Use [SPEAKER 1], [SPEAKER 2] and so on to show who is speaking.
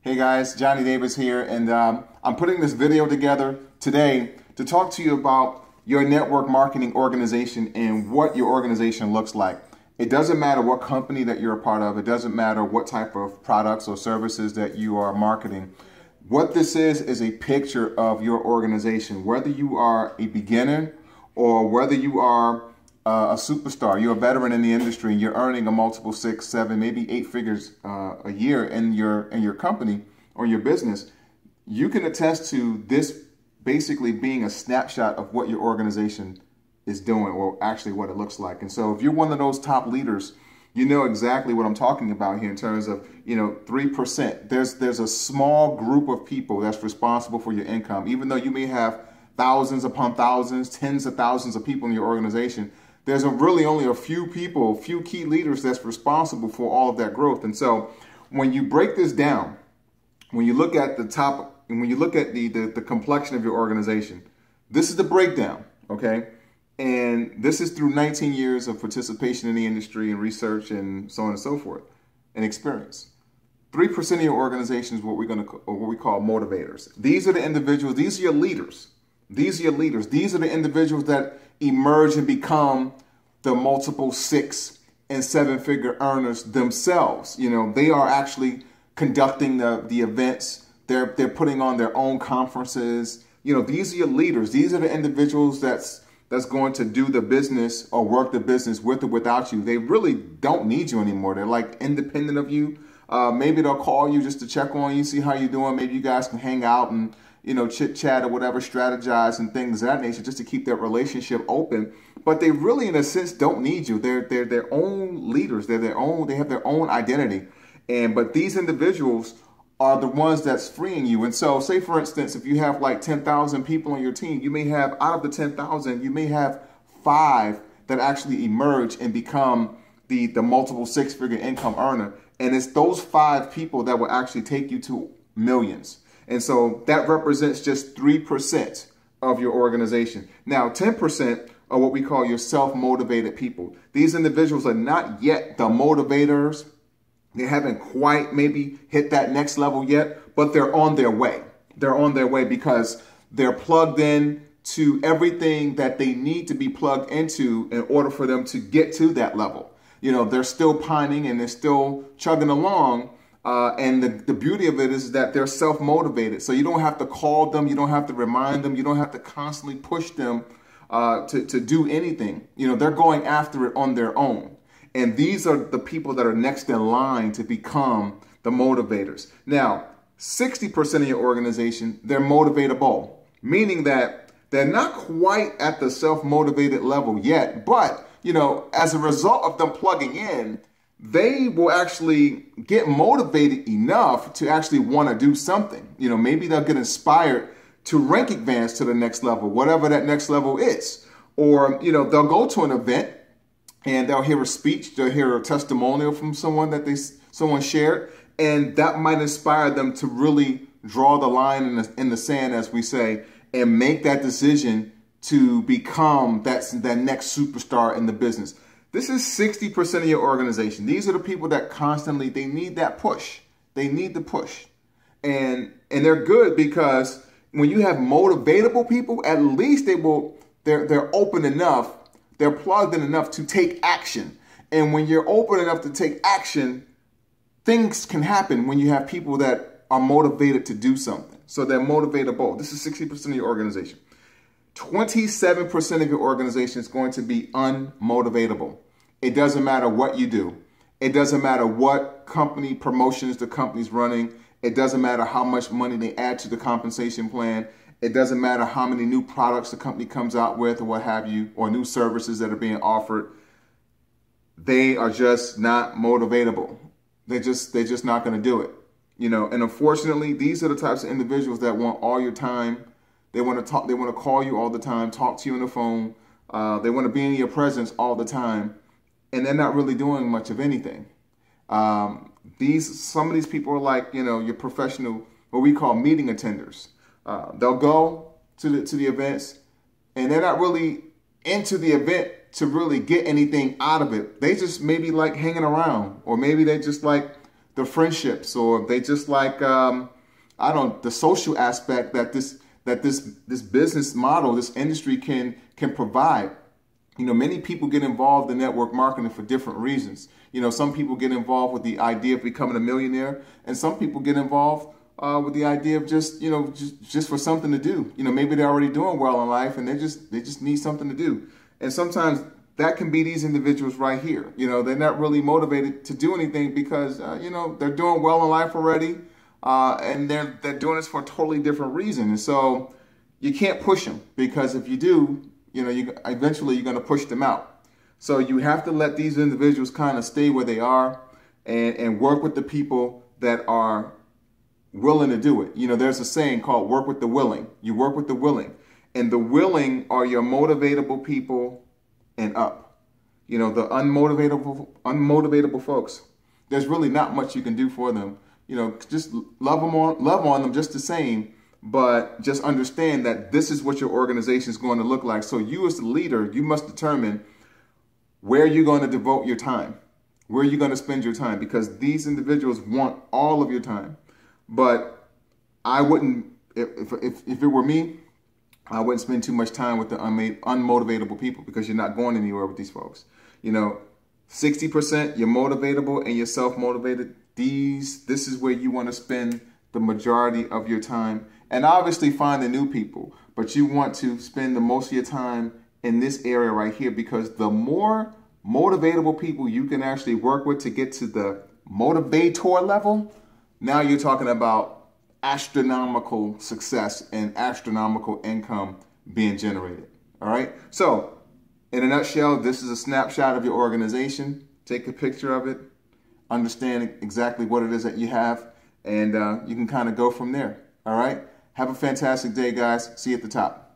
[SPEAKER 1] Hey guys, Johnny Davis here, and I'm putting this video together today to talk to you about your network marketing organization and what your organization looks like. It doesn't matter what company that you're a part of. It doesn't matter what type of products or services that you are marketing. What this is a picture of your organization, whether you are a beginner or whether you are a superstar, you're a veteran in the industry, and you're earning a multiple 6, 7, maybe 8 figures a year in your company or your business. You can attest to this basically being a snapshot of what your organization is doing, or actually what it looks like. And so if you're one of those top leaders, you know exactly what I'm talking about here in terms of, 3%. There's a small group of people that's responsible for your income. Even though you may have thousands upon thousands, tens of thousands of people in your organization, there's really only a few people, few key leaders that's responsible for all of that growth. And so when you break this down, when you look at the top, and when you look at the complexion of your organization, this is the breakdown, okay? And this is through 19 years of participation in the industry and research and so on and so forth, and experience. 3% of your organization is what we call motivators. These are the individuals, these are your leaders. These are your leaders. These are the individuals that emerge and become the multiple 6 and 7 figure earners themselves. They are actually conducting the events. They're putting on their own conferences. These are your leaders. These are the individuals that's going to do the business or work the business with or without you. They really don't need you anymore. They're like independent of you. Maybe they'll call you just to check on you, see how you're doing. Maybe you guys can hang out and chit chat or whatever, strategize and things of that nature, just to keep that relationship open. But they really, in a sense, don't need you. They're their own leaders. They have their own identity. But these individuals are the ones that's freeing you. And so, say for instance, if you have like 10,000 people on your team, you may have, out of the 10,000, you may have 5 that actually emerge and become the multiple 6-figure income earner. And it's those 5 people that will actually take you to millions. And so that represents just 3% of your organization. Now, 10% are what we call your self-motivated people. These individuals are not yet the motivators. They haven't quite maybe hit that next level yet, but they're on their way. They're on their way because they're plugged in to everything that they need to be plugged into in order for them to get to that level. They're still pining and they're still chugging along. And the beauty of it is that they're self-motivated. So you don't have to call them. You don't have to remind them. You don't have to constantly push them to do anything. They're going after it on their own. And these are the people that are next in line to become the motivators. Now, 60% of your organization, they're motivatable, meaning that they're not quite at the self-motivated level yet. But, as a result of them plugging in, they will actually get motivated enough to actually want to do something. Maybe they'll get inspired to rank advance to the next level, whatever that next level is. Or, they'll go to an event and they'll hear a speech, they'll hear a testimonial from someone that someone shared, and that might inspire them to really draw the line in the sand, as we say, and make that decision to become that next superstar in the business. This is 60% of your organization. These are the people that constantly, they need that push. They need the push. And they're good because when you have motivatable people, at least they're open enough, they're plugged in enough to take action. And when you're open enough to take action, things can happen when you have people that are motivated to do something. So they're motivatable. This is 60% of your organization. 27% of your organization is going to be unmotivatable. It doesn't matter what you do. It doesn't matter what company promotions the company's running. It doesn't matter how much money they add to the compensation plan. It doesn't matter how many new products the company comes out with or what have you, or new services that are being offered. They are just not motivatable. They're just not going to do it. And unfortunately, these are the types of individuals that want all your time. They want to talk. They want to call you all the time, talk to you on the phone. They want to be in your presence all the time, and they're not really doing much of anything. Some of these people are like, your professional, what we call meeting attenders. They'll go to the events, and they're not really into the event to really get anything out of it. They just maybe like hanging around, or maybe they just like the friendships, or they just like, I don't, the social aspect that this business model, this industry can provide. You know, many people get involved in network marketing for different reasons. You know, some people get involved with the idea of becoming a millionaire, and some people get involved with the idea of just, you know, just for something to do. You know, maybe they're already doing well in life and they just need something to do. And sometimes that can be these individuals right here. You know, they're not really motivated to do anything because, you know, they're doing well in life already, and they're doing this for a totally different reason. And so you can't push them, because if you do, you know, eventually you're going to push them out. So you have to let these individuals kind of stay where they are and work with the people that are willing to do it. You know, there's a saying called work with the willing. You work with the willing. And the willing are your motivatable people and up. You know, the unmotivatable folks, there's really not much you can do for them. You know, just love on them just the same, but just understand that this is what your organization is going to look like. So you as the leader, you must determine where you're going to devote your time, where you're going to spend your time, because these individuals want all of your time. But I wouldn't, if it were me, I wouldn't spend too much time with the unmotivatable people, because you're not going anywhere with these folks. You know, 60% you're motivatable and you're self-motivated. This is where you want to spend the majority of your time. And obviously find the new people, but you want to spend the most of your time in this area right here, because the more motivatable people you can actually work with to get to the motivator level, now you're talking about astronomical success and astronomical income being generated. All right. So in a nutshell, this is a snapshot of your organization. Take a picture of it, understand exactly what it is that you have, and you can kind of go from there. All right. Have a fantastic day, guys. See you at the top.